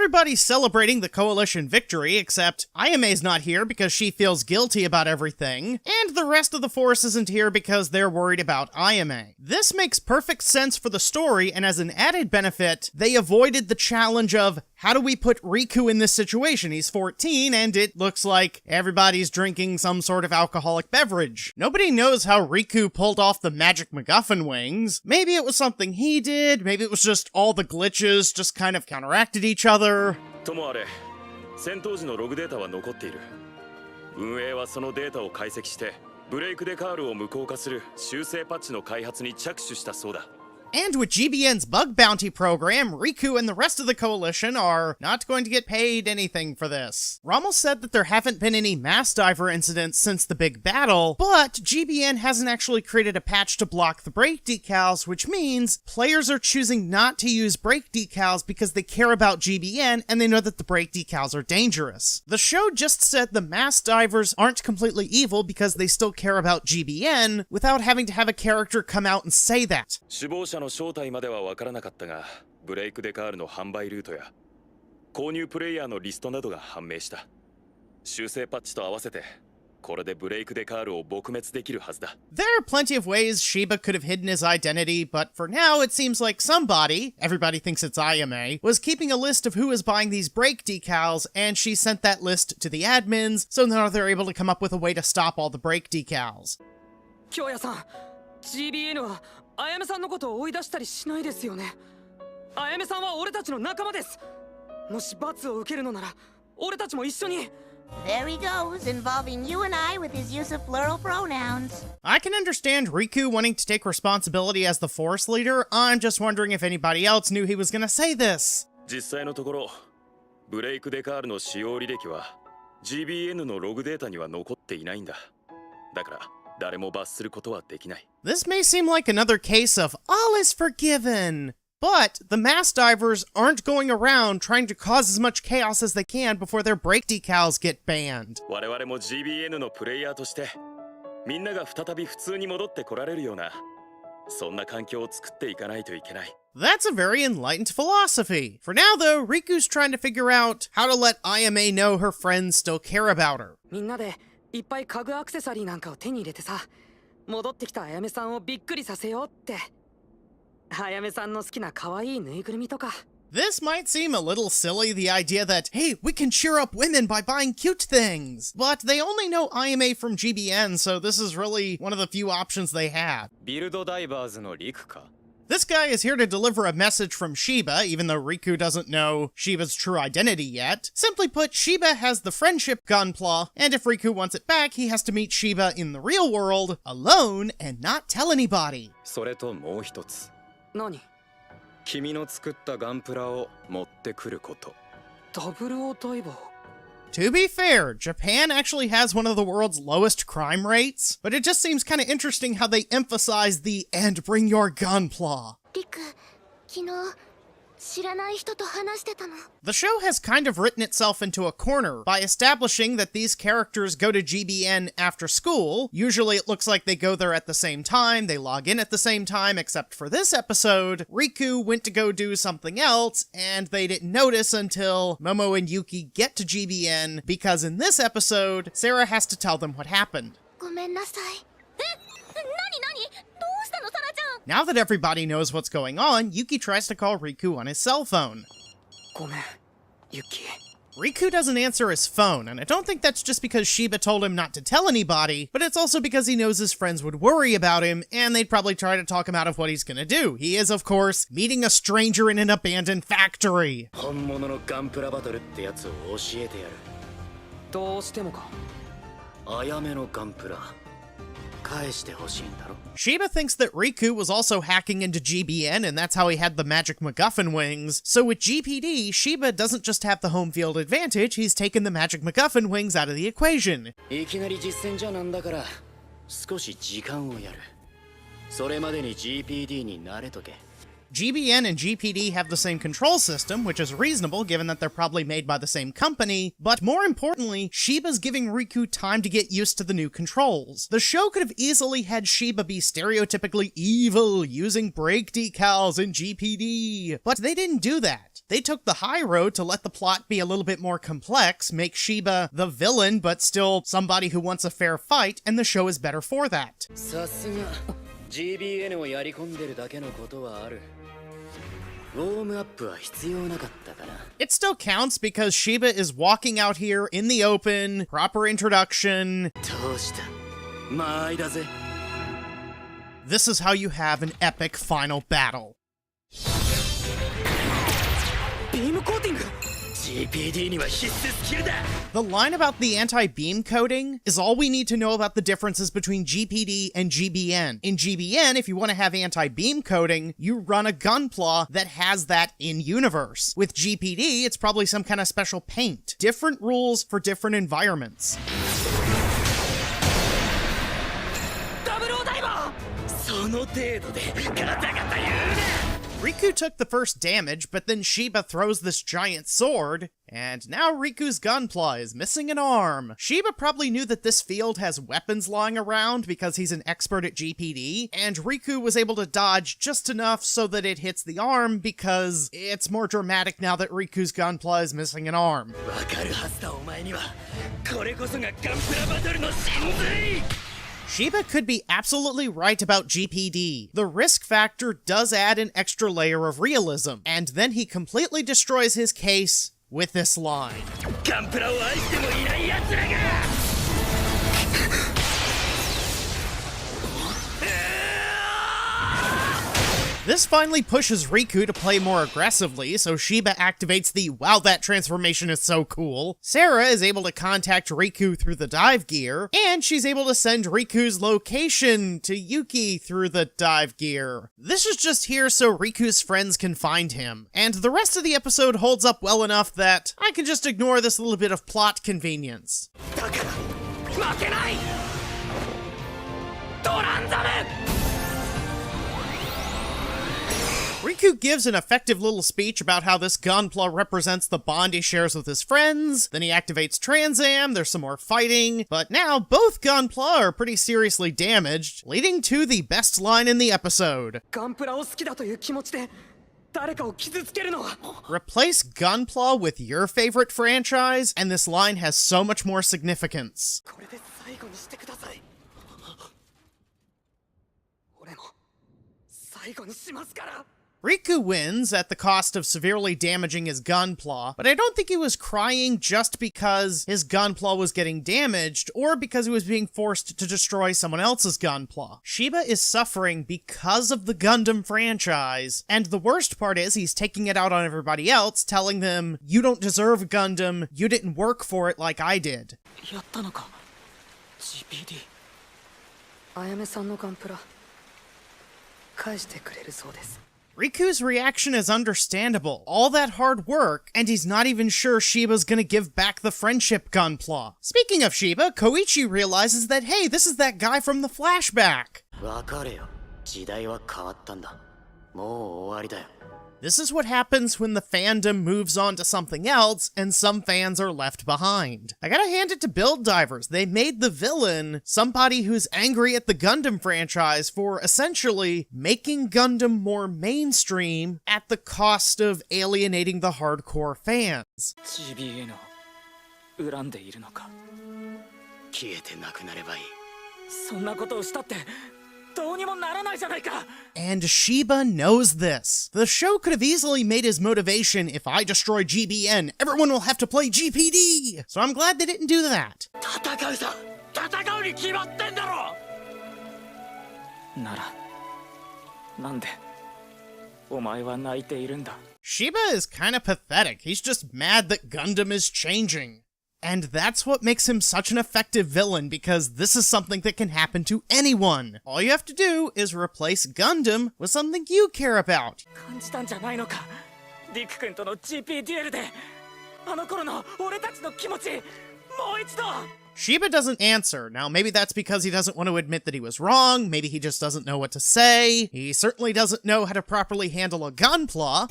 Everybody's celebrating the Coalition victory, except Ayame's not here because she feels guilty about everything, and the rest of the force isn't here because they're worried about Ayame. This makes perfect sense for the story, and as an added benefit, they avoided the challenge of, how do we put Riku in this situation? He's 14, and it looks like everybody's drinking some sort of alcoholic beverage. Nobody knows how Riku pulled off the magic MacGuffin wings. Maybe it was something he did, maybe it was just all the glitches just kind of counteracted each other. ともあれ、戦闘時のログデータは残っている。運営はそのデータを解析して、ブレイクデカールを無効化する修正パッチの開発に着手したそうだ。And with GBN's bug bounty program, Riku and the rest of the Coalition are not going to get paid anything for this. Rommel said that there haven't been any mass diver incidents since the big battle, but GBN hasn't actually created a patch to block the brake decals, which means players are choosing not to use brake decals because they care about GBN and they know that the brake decals are dangerous. The show just said the mass divers aren't completely evil because they still care about GBN, without having to have a character come out and say that. 死亡者の正体までは分からなかったが、ブレイクデカールの販売ルートや購入プレイヤーのリストなどが判明した。修正パッチと合わせて、これでブレイクデカールを撲滅できるはずだ。There are plenty of ways Shiba could have hidden his identity, but for now it seems like somebody, everybody thinks it's Ayame, was keeping a list of who is buying these brake decals, and she sent that list to the admins, so now they're able to come up with a way to stop all the brake decals. 京也さん、GBN はあやめさんのことを追い出したりしないですよね。あやめさんは俺たちの仲間です。もし罰を受けるのなら、俺たちも一緒に。There he goes, involving you and I with his use of plural pronouns. I can understand Riku wanting to take responsibility as the Force leader. I'm just wondering if anybody else knew he was gonna say this. 実際のところ、ブレイクデカールの使用履歴は GBN のログデータには残っていないんだ。だから。誰も罰することはできない。 This may seem like another case of all is forgiven, but the mass divers aren't going around trying to cause as much chaos as they can before their brake decals get banned. 我々も GBN のプレイヤーとして、みんなが再び普通に戻ってこられるような、そんな環境を作っていかないといけない。 That's a very enlightened philosophy. For now, though, Riku's trying to figure out how to let Ayame know her friends still care about her. みんなでいっぱい家具アクセサリーなんかを手に入れてさ、戻ってきたあやめさんをびっくりさせようって。あやめさんの好きな可愛いぬいぐるみとか。This might seem a little silly, the idea that, hey, we can cheer up women by buying cute things. But they only know Ayame from GBN, so this is really one of the few options they had. ビルドダイバーズのリクか。 This guy is here to deliver a message from Shiba, even though Riku doesn't know Shiba's true identity yet. Simply put, Shiba has the friendship Gunpla, and if Riku wants it back, he has to meet Shiba in the real world, alone, and not tell anybody. それともう一つ。何？君の作ったガンプラを持ってくること。ダブルオーダイバー。 To be fair, Japan actually has one of the world's lowest crime rates, but it just seems kind of interesting how they emphasize the "and bring your gunpla." リク、昨日知らない人と話してたの。 The show has kind of written itself into a corner by establishing that these characters go to GBN after school. Usually it looks like they go there at the same time, they log in at the same time, except for this episode, Riku went to go do something else, and they didn't notice until Momo and Yuki get to GBN, because in this episode, Sarah has to tell them what happened. ごめんなさい。何？どうしたの、サラちゃん。 Now that everybody knows what's going on, Yuki tries to call Riku on his cell phone. ごめん、ユキ。 Riku doesn't answer his phone, and I don't think that's just because Shiba told him not to tell anybody, but it's also because he knows his friends would worry about him, and they'd probably try to talk him out of what he's gonna do. He is, of course, meeting a stranger in an abandoned factory. 本物のガンプラバトルってやつを教えてやる。どうしてもか。あやめのガンプラ。 Shiba thinks that Riku was also hacking into GBN, and that's how he had the magic MacGuffin wings. So with GPD, Shiba doesn't just have the home field advantage, he's taken the magic MacGuffin wings out of the equation. いきなり実戦じゃなんだから、少し時間をやる。それまでに GPD に慣れとけ。 GBN and GPD have the same control system, which is reasonable given that they're probably made by the same company, but more importantly, Shiba's giving Riku time to get used to the new controls. The show could have easily had Shiba be stereotypically evil, using brake decals in GPD, but they didn't do that. They took the high road to let the plot be a little bit more complex, make Shiba the villain, but still somebody who wants a fair fight, and the show is better for that. さすが GBN をやり込んでるだけのことはある。ウォームアップは必要なかったかな。 It still counts because Shiba is walking out here in the open, proper introduction. どうした？まあいだぜ。 This is how you have an epic final battle. ビームコーティング GPD には必須スキルだ。 The line about the anti-beam coating is all we need to know about the differences between GPD and GBN. In GBN, if you want to have anti-beam coating, you run a Gunpla that has that in-universe. With GPD, it's probably some kind of special paint. Different rules for different environments. ダブルオーダイバー その程度でガタガタ言うな。 Riku took the first damage, but then Shiba throws this giant sword, and now Riku's Gunpla is missing an arm. Shiba probably knew that this field has weapons lying around because he's an expert at GPD, and Riku was able to dodge just enough so that it hits the arm because it's more dramatic now that Riku's Gunpla is missing an arm. わかるはずだお前には。これこそがガンプラバトルの真髄。 Shiba could be absolutely right about GPD. The risk factor does add an extra layer of realism, and then he completely destroys his case with this line. ガンプラを愛してもいない奴らが。 This finally pushes Riku to play more aggressively, so Shiba activates the "wow, that transformation is so cool." Sarah is able to contact Riku through the dive gear, and she's able to send Riku's location to Yuki through the dive gear. This is just here so Riku's friends can find him, and the rest of the episode holds up well enough that I can just ignore this little bit of plot convenience. だから負けないドランザム Riku gives an effective little speech about how this Gunpla represents the bond he shares with his friends, then he activates Transam, there's some more fighting, but now both Gunpla are pretty seriously damaged, leading to the best line in the episode. ガンプラを好きだという気持ちで誰かを傷つけるのは Replace Gunpla with your favorite franchise, and this line has so much more significance. これで最後にしてください俺も最後にしますから Riku wins at the cost of severely damaging his Gunpla, but I don't think he was crying just because his Gunpla was getting damaged or because he was being forced to destroy someone else's Gunpla. Shiba is suffering because of the Gundam franchise, and the worst part is he's taking it out on everybody else, telling them, "You don't deserve Gundam, you didn't work for it like I did." やったのか GPD あやめさんのガンプラ返してくれるそうです Riku's reaction is understandable. All that hard work, and he's not even sure Shiba's gonna give back the friendship Gunpla. Speaking of Shiba, Koichi realizes that, hey, this is that guy from the flashback. わかれよ。時代は変わったんだ。もう終わりだよ。 This is what happens when the fandom moves on to something else and some fans are left behind. I gotta hand it to Build Divers. They made the villain somebody who's angry at the Gundam franchise for essentially making Gundam more mainstream at the cost of alienating the hardcore fans. GBN を恨んでいるのか消えてなくなればいい。そんなことをしたってどうにもならないじゃないか And Shiba knows this. The show could have easily made his motivation, if I destroy GBN, everyone will have to play GPD! So I'm glad they didn't do that. 戦うさ戦うに決まってんだろならなんでお前は泣いているんだ Shiba is kinda pathetic. He's just mad that Gundam is changing. And that's what makes him such an effective villain, because this is something that can happen to anyone. All you have to do is replace Gundam with something you care about. 感じたんじゃないのかリク君との GP デュエルであの頃の俺たちの気持ちもう一度 Shiba doesn't answer. Now, maybe that's because he doesn't want to admit that he was wrong. Maybe he just doesn't know what to say. He certainly doesn't know how to properly handle a Gunpla.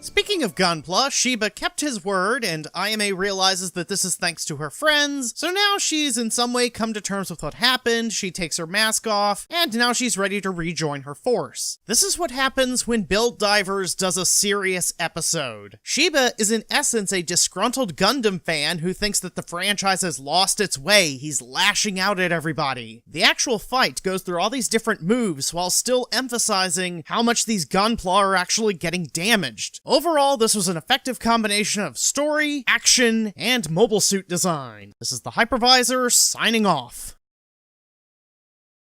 Speaking of Gunpla, Shiba kept his word, and IMA realizes that this is thanks to her friends, so now she's in some way come to terms with what happened, she takes her mask off, and now she's ready to rejoin her force. This is what happens when Build Divers does a serious episode. Shiba is in essence a disgruntled Gundam fan who thinks that the franchise has lost its way. He's lashing out at everybody. The actual fight goes through all these different moves while still emphasizing how much these Gunpla are actually getting damaged. Overall, this was an effective combination of story, action, and mobile suit design. This is the Hypervisor signing off.